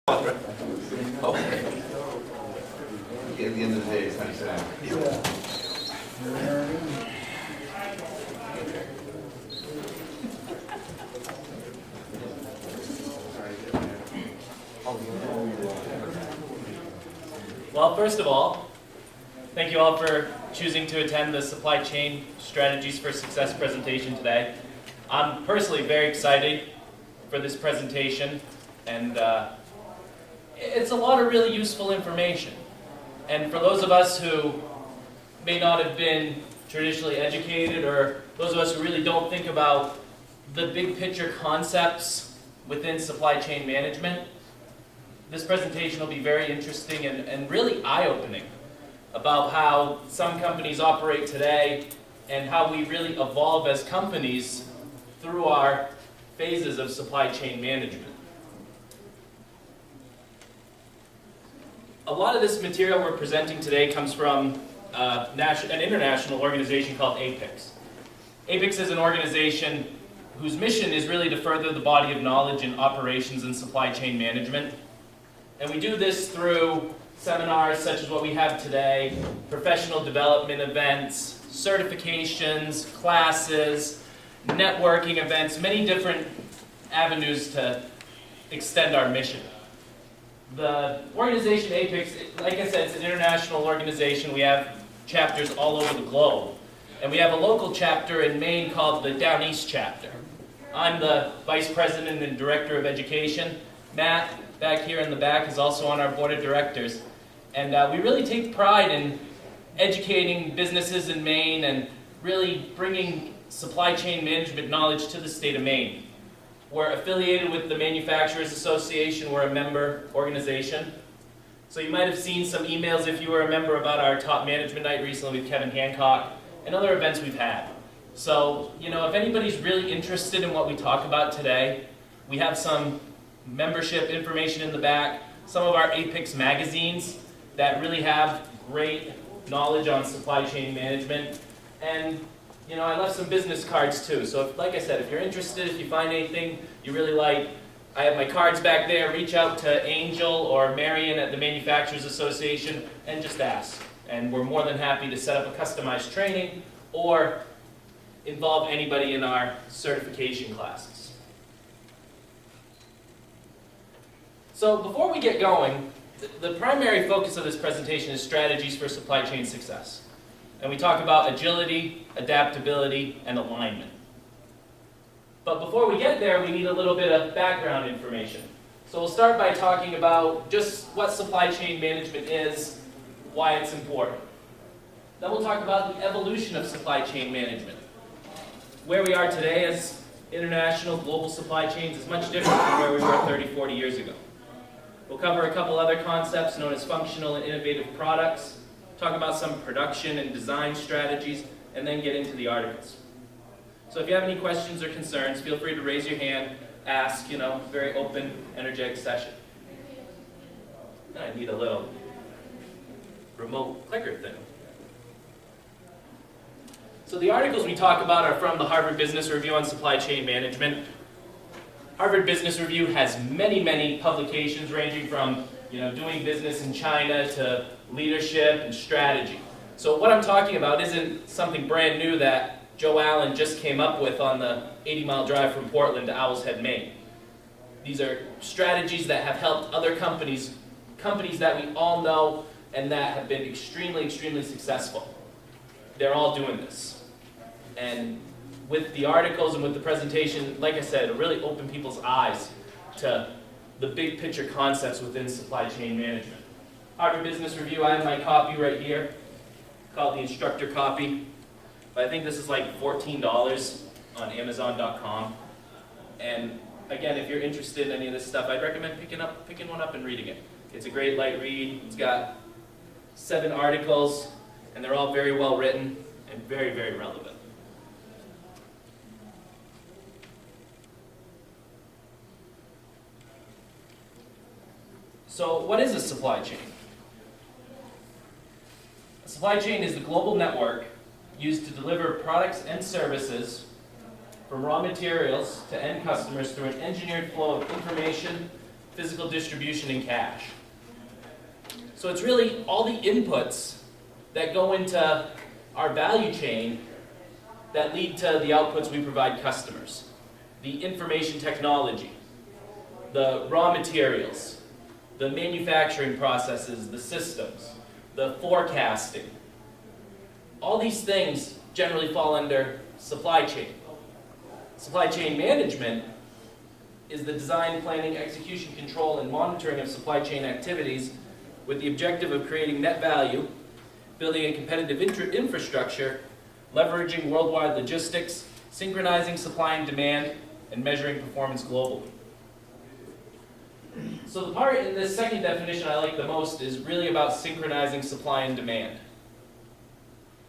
Okay. At the end of the day, it's nice to have. Well, first of all, thank you all for choosing to attend the Supply Chain Strategies for Success presentation today. I'm personally very excited for this presentation, and it's a lot of really useful information. And for those of us who may not have been traditionally educated, or those of us who really don't think about the big picture concepts within supply chain management, this presentation will be very interesting and really eye-opening about how some companies operate today and how we really evolve as companies through our phases of supply chain management. A lot of this material we're presenting today comes from an international organization called APICS. APICS is an organization whose mission is really to further the body of knowledge in operations and supply chain management. And we do this through seminars such as what we have today, professional development events, certifications, classes, networking events, many different avenues to extend our mission. The organization APICS, like I said, it's an international organization. We have chapters all over the globe. And we have a local chapter in Maine called the Down East chapter. I'm the Vice President and Director of Education. Matt, back here in the back, is also on our board of directors. And we really take pride in educating businesses in Maine and really bringing supply chain management knowledge to the state of Maine. We're affiliated with the Manufacturers Association. We're a member organization. So you might have seen some emails if you were a member about our top management night recently with Kevin Hancock and other events we've had. So, if anybody's really interested in what we talk about today, we have some membership information in the back, some of our APICS magazines that really have great knowledge on supply chain management, and I left some business cards too. So like I said, if you're interested, if you find anything you really like, I have my cards back there. Reach out to Angel or Marion at the Manufacturers Association and just ask. And we're more than happy to set up a customized training or involve anybody in our certification classes. So before we get going, the primary focus of this presentation is strategies for supply chain success. And we talk about agility, adaptability, and alignment. But before we get there, we need a little bit of background information. So we'll start by talking about just what supply chain management is, why it's important. Then we'll talk about the evolution of supply chain management. Where we are today as international global supply chains is much different from where we were 30, 40 years ago. We'll cover a couple other concepts known as functional and innovative products, talk about some production and design strategies, and then get into the articles. So if you have any questions or concerns, feel free to raise your hand, ask, very open, energetic session. I need a little remote clicker thing. So the articles we talk about are from the Harvard Business Review on supply chain management. Harvard Business Review has many, many publications ranging from doing business in China to leadership and strategy. So what I'm talking about isn't something brand new that Joe Allen just came up with on the 80-mile drive from Portland to Owl's Head, Maine. These are strategies that have helped other companies that we all know and that have been extremely, extremely successful. They're all doing this. And with the articles and with the presentation, like I said, it'll really open people's eyes to the big picture concepts within supply chain management. Harvard Business Review, I have my copy right here, called the instructor copy. But I think this is like $14 on Amazon.com. And again, if you're interested in any of this stuff, I'd recommend picking one up and reading it. It's a great light read. It's got 7 articles, and they're all very well written and very, very relevant. So what is a supply chain? A supply chain is the global network used to deliver products and services from raw materials to end customers through an engineered flow of information, physical distribution, and cash. So it's really all the inputs that go into our value chain that lead to the outputs we provide customers. The information technology, the raw materials, the manufacturing processes, the systems, the forecasting. All these things generally fall under supply chain. Supply chain management is the design, planning, execution, control, and monitoring of supply chain activities with the objective of creating net value, building a competitive infrastructure, leveraging worldwide logistics, synchronizing supply and demand, and measuring performance globally. So the part in this second definition I like the most is really about synchronizing supply and demand.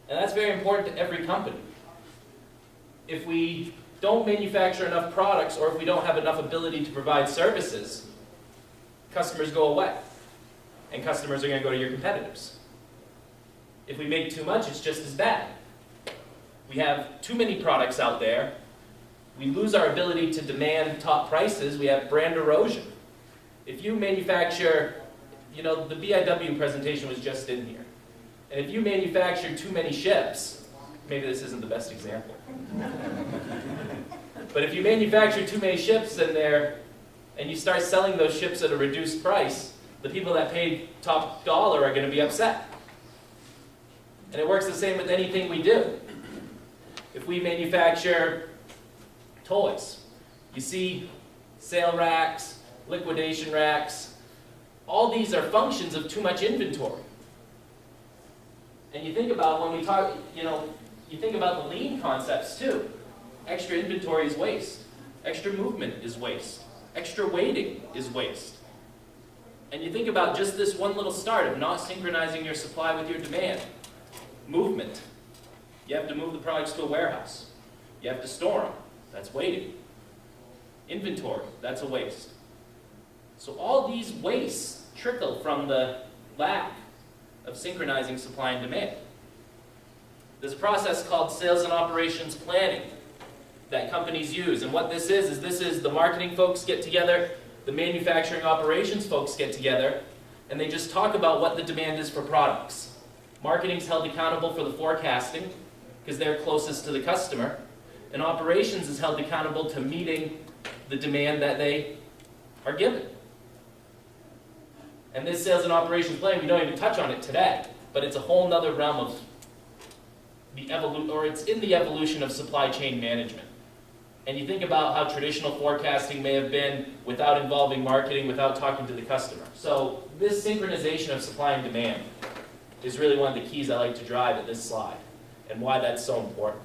And that's very important to every company. If we don't manufacture enough products, or if we don't have enough ability to provide services, customers go away. And customers are going to go to your competitors. If we make too much, it's just as bad. We have too many products out there. We lose our ability to demand top prices. We have brand erosion. If you manufacture, the BIW presentation was just in here. And if you manufacture too many ships, maybe this isn't the best example. But if you manufacture too many ships in there, and you start selling those ships at a reduced price, the people that paid top dollar are going to be upset. And it works the same with anything we do. If we manufacture toys, you see sale racks, liquidation racks, all these are functions of too much inventory. And you think about when we talk, you think about the lean concepts too. Extra inventory is waste. Extra movement is waste. Extra weighting is waste. And you think about just this one little start of not synchronizing your supply with your demand. Movement. You have to move the products to a warehouse. You have to store them. That's weighting. Inventory. That's a waste. So all these wastes trickle from the lack of synchronizing supply and demand. There's a process called sales and operations planning that companies use. And what this is the marketing folks get together, the manufacturing operations folks get together, and they just talk about what the demand is for products. Marketing's held accountable for the forecasting, because they're closest to the customer, and operations is held accountable to meeting the demand that they are given. And this sales and operations plan, we don't even touch on it today, but it's a whole nother realm of it's in the evolution of supply chain management. And you think about how traditional forecasting may have been without involving marketing, without talking to the customer. So this synchronization of supply and demand is really one of the keys I like to drive at this slide, and why that's so important.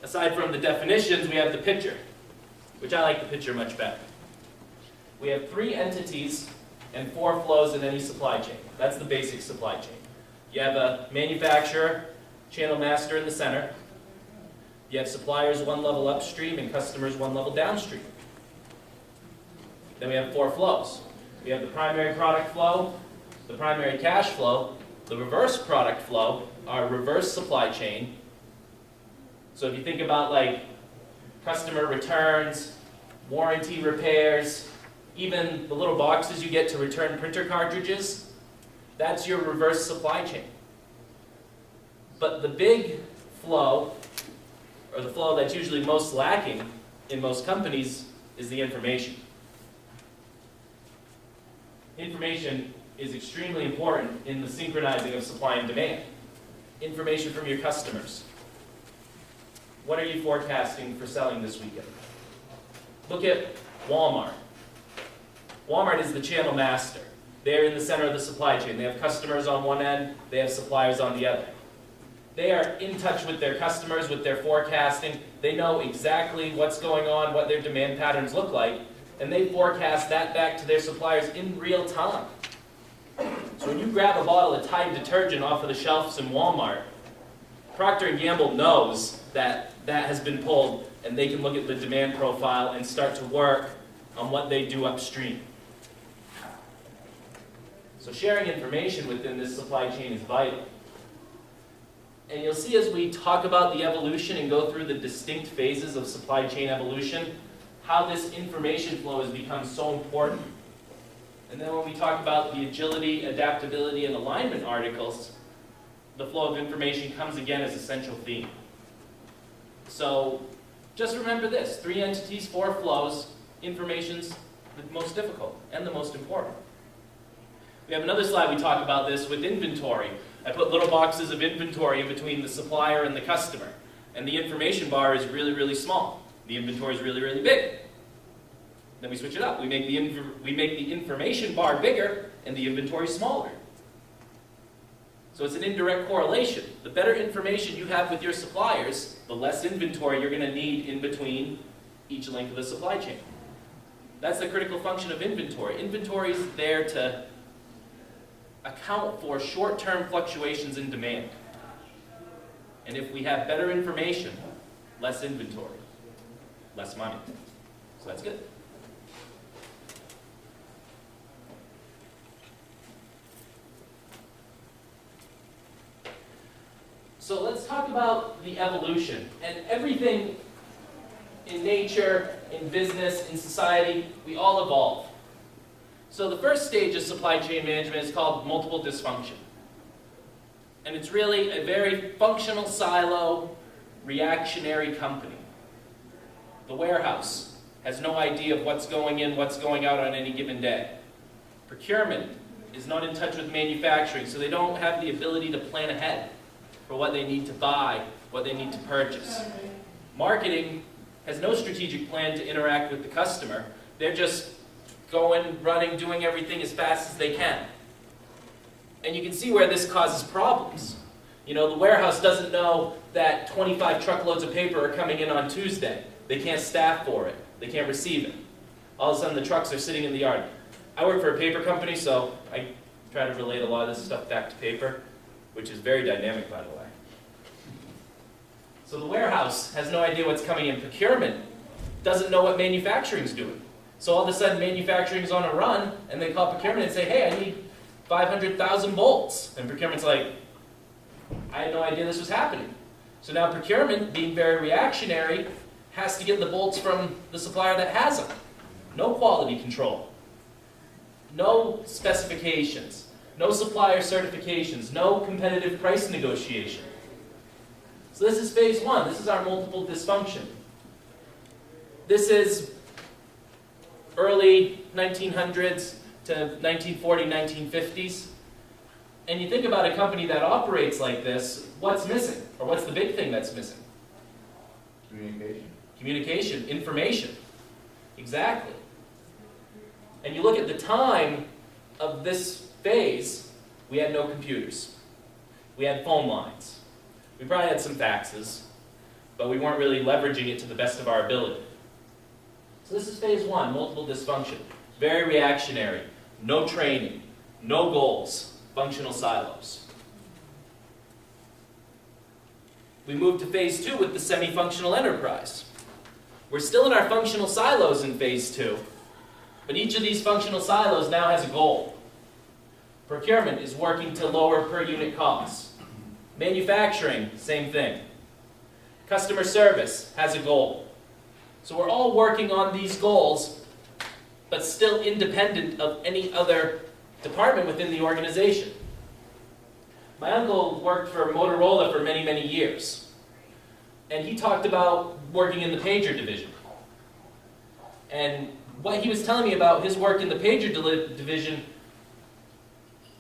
Aside from the definitions, we have the picture, which I like the picture much better. We have 3 entities and 4 flows in any supply chain. That's the basic supply chain. You have a manufacturer, channel master in the center. You have suppliers 1 level upstream and customers 1 level downstream. Then we have 4 flows. We have the primary product flow, the primary cash flow, the reverse product flow, our reverse supply chain. So if you think about like customer returns, warranty repairs, even the little boxes you get to return printer cartridges, that's your reverse supply chain. But the big flow, or the flow that's usually most lacking in most companies, is the information. Information is extremely important in the synchronizing of supply and demand. Information from your customers. What are you forecasting for selling this weekend? Look at Walmart. Walmart is the channel master. They're in the center of the supply chain. They have customers on one end, they have suppliers on the other. They are in touch with their customers, with their forecasting. They know exactly what's going on, what their demand patterns look like, and they forecast that back to their suppliers in real time. So when you grab a bottle of Tide detergent off of the shelves in Walmart, Procter & Gamble knows that that has been pulled, and they can look at the demand profile and start to work on what they do upstream. So sharing information within this supply chain is vital. And you'll see as we talk about the evolution and go through the distinct phases of supply chain evolution, how this information flow has become so important. And then when we talk about the agility, adaptability, and alignment articles, the flow of information comes again as a central theme. So just remember this, 3 entities, 4 flows, information's the most difficult and the most important. We have another slide we talk about this with inventory. I put little boxes of inventory in between the supplier and the customer. And the information bar is really, really small. The inventory is really, really big. Then we switch it up. We make the information bar bigger and the inventory smaller. So it's an indirect correlation. The better information you have with your suppliers, the less inventory you're going to need in between each link of the supply chain. That's the critical function of inventory. Inventory is there to account for short-term fluctuations in demand. And if we have better information, less inventory, less money. So that's good. So let's talk about the evolution. And everything in nature, in business, in society, we all evolve. So the first stage of supply chain management is called multiple dysfunction. And it's really a very functional silo, reactionary company. The warehouse has no idea of what's going in, what's going out on any given day. Procurement is not in touch with manufacturing, so they don't have the ability to plan ahead for what they need to buy, what they need to purchase. Marketing has no strategic plan to interact with the customer. They're just going, running, doing everything as fast as they can. And you can see where this causes problems. You know, the warehouse doesn't know that 25 truckloads of paper are coming in on Tuesday. They can't staff for it. They can't receive it. All of a sudden the trucks are sitting in the yard. I work for a paper company, so I try to relate a lot of this stuff back to paper, which is very dynamic, by the way. So the warehouse has no idea what's coming in. Procurement doesn't know what manufacturing's doing. So all of a sudden manufacturing's on a run, and they call procurement and say, hey, I need 500,000 bolts. And procurement's like, I had no idea this was happening. So now procurement, being very reactionary, has to get the bolts from the supplier that has them. No quality control. No specifications. No supplier certifications. No competitive price negotiation. So this is phase 1. This is our multiple dysfunction. This is early 1900s to 1940, 1950s. And you think about a company that operates like this, what's missing? Or what's the big thing that's missing? Communication. Communication, information. Exactly. And you look at the time of this phase, we had no computers. We had phone lines. We probably had some faxes, but we weren't really leveraging it to the best of our ability. So this is phase 1, multiple dysfunction. Very reactionary, no training, no goals, functional silos. We move to phase 2 with the semi-functional enterprise. We're still in our functional silos in phase 2, but each of these functional silos now has a goal. Procurement is working to lower per unit costs. Manufacturing, same thing. Customer service has a goal. So we're all working on these goals, but still independent of any other department within the organization. My uncle worked for Motorola for many, many years. And he talked about working in the pager division. And what he was telling me about his work in the pager division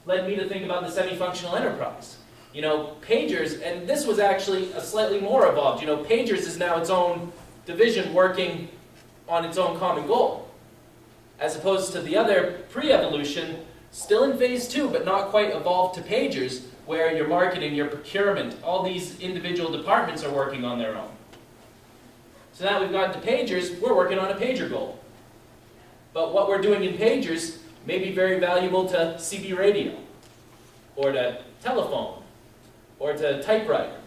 led me to think about the semi-functional enterprise. You know, pagers, and this was actually a slightly more evolved. You know, pagers is now its own division working on its own common goal. As opposed to the other pre-evolution, still in phase 2, but not quite evolved to pagers, where your marketing, your procurement, all these individual departments are working on their own. So now we've gotten to pagers, we're working on a pager goal. But what we're doing in pagers may be very valuable to CB radio, or to telephone, or to typewriter.